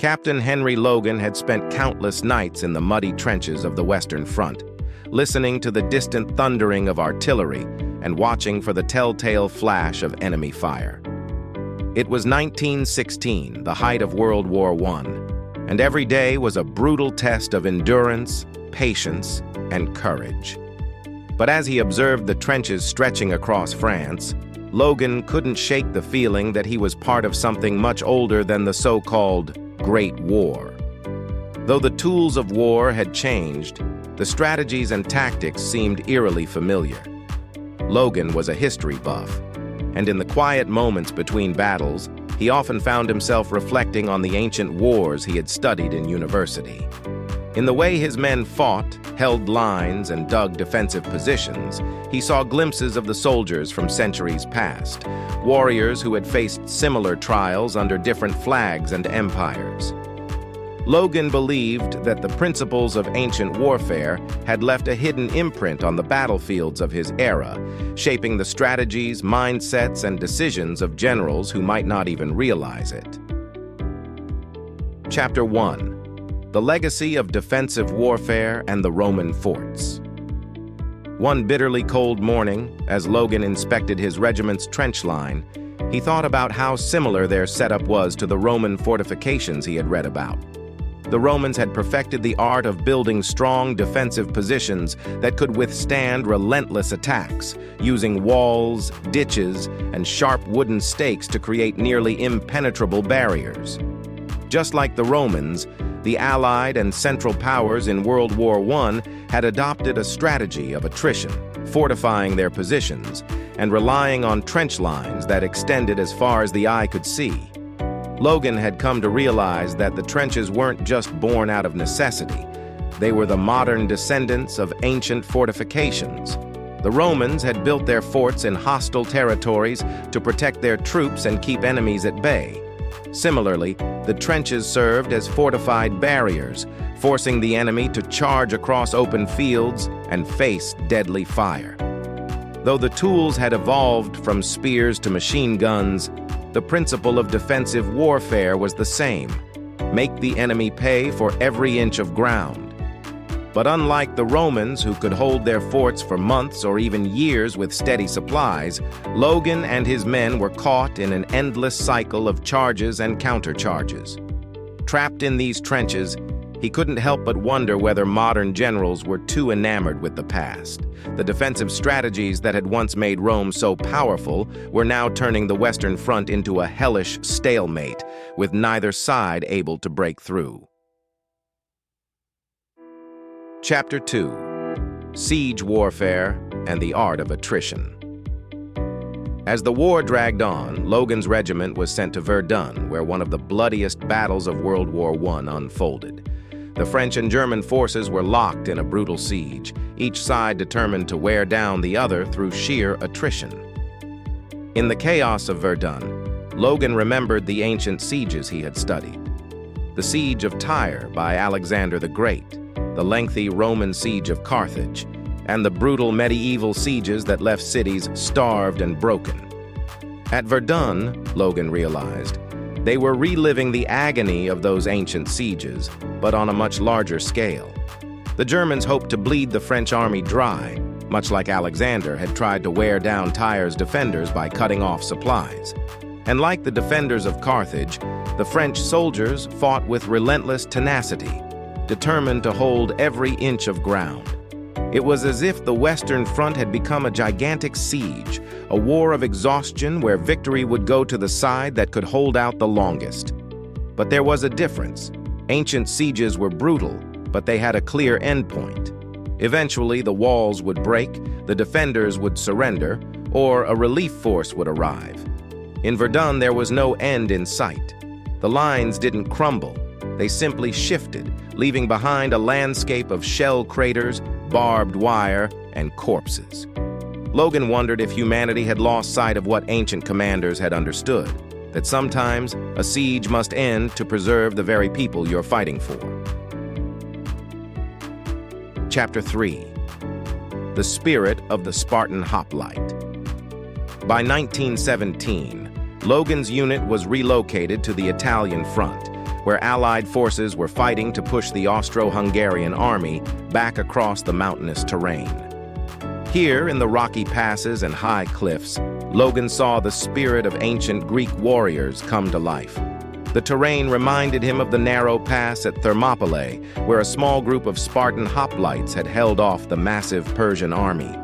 Captain Henry Logan had spent countless nights in the muddy trenches of the Western Front, listening to the distant thundering of artillery and watching for the telltale flash of enemy fire. It was 1916, the height of World War I, and every day was a brutal test of endurance, patience, and courage. But as he observed the trenches stretching across France, Logan couldn't shake the feeling that he was part of something much older than the so-called Great War. Though the tools of war had changed, the strategies and tactics seemed eerily familiar. Logan was a history buff, and in the quiet moments between battles, he often found himself reflecting on the ancient wars he had studied in university. In the way his men fought, held lines, and dug defensive positions, he saw glimpses of the soldiers from centuries past, warriors who had faced similar trials under different flags and empires. Logan believed that the principles of ancient warfare had left a hidden imprint on the battlefields of his era, shaping the strategies, mindsets, and decisions of generals who might not even realize it. Chapter 1. The Legacy of Defensive Warfare and the Roman Forts. One bitterly cold morning, as Logan inspected his regiment's trench line, he thought about how similar their setup was to the Roman fortifications he had read about. The Romans had perfected the art of building strong defensive positions that could withstand relentless attacks, using walls, ditches, and sharp wooden stakes to create nearly impenetrable barriers. Just like the Romans, the Allied and Central Powers in World War I had adopted a strategy of attrition, fortifying their positions, and relying on trench lines that extended as far as the eye could see. Logan had come to realize that the trenches weren't just born out of necessity. They were the modern descendants of ancient fortifications. The Romans had built their forts in hostile territories to protect their troops and keep enemies at bay. Similarly, the trenches served as fortified barriers, forcing the enemy to charge across open fields and face deadly fire. Though the tools had evolved from spears to machine guns, the principle of defensive warfare was the same: make the enemy pay for every inch of ground. But unlike the Romans, who could hold their forts for months or even years with steady supplies, Logan and his men were caught in an endless cycle of charges and countercharges. Trapped in these trenches, he couldn't help but wonder whether modern generals were too enamored with the past. The defensive strategies that had once made Rome so powerful were now turning the Western Front into a hellish stalemate, with neither side able to break through. Chapter 2. Siege Warfare and the Art of Attrition. As the war dragged on, Logan's regiment was sent to Verdun, where one of the bloodiest battles of World War I unfolded. The French and German forces were locked in a brutal siege, each side determined to wear down the other through sheer attrition. In the chaos of Verdun, Logan remembered the ancient sieges he had studied. The Siege of Tyre by Alexander the Great, the lengthy Roman siege of Carthage, and the brutal medieval sieges that left cities starved and broken. At Verdun, Logan realized, they were reliving the agony of those ancient sieges, but on a much larger scale. The Germans hoped to bleed the French army dry, much like Alexander had tried to wear down Tyre's defenders by cutting off supplies. And like the defenders of Carthage, the French soldiers fought with relentless tenacity, determined to hold every inch of ground. It was as if the Western Front had become a gigantic siege, a war of exhaustion where victory would go to the side that could hold out the longest. But there was a difference. Ancient sieges were brutal, but they had a clear endpoint. Eventually, the walls would break, the defenders would surrender, or a relief force would arrive. In Verdun, there was no end in sight. The lines didn't crumble. They simply shifted, leaving behind a landscape of shell craters, barbed wire, and corpses. Logan wondered if humanity had lost sight of what ancient commanders had understood, that sometimes a siege must end to preserve the very people you're fighting for. Chapter 3. The Spirit of the Spartan Hoplite. By 1917, Logan's unit was relocated to the Italian front, where Allied forces were fighting to push the Austro-Hungarian army back across the mountainous terrain. Here, in the rocky passes and high cliffs, Logan saw the spirit of ancient Greek warriors come to life. The terrain reminded him of the narrow pass at Thermopylae, where a small group of Spartan hoplites had held off the massive Persian army.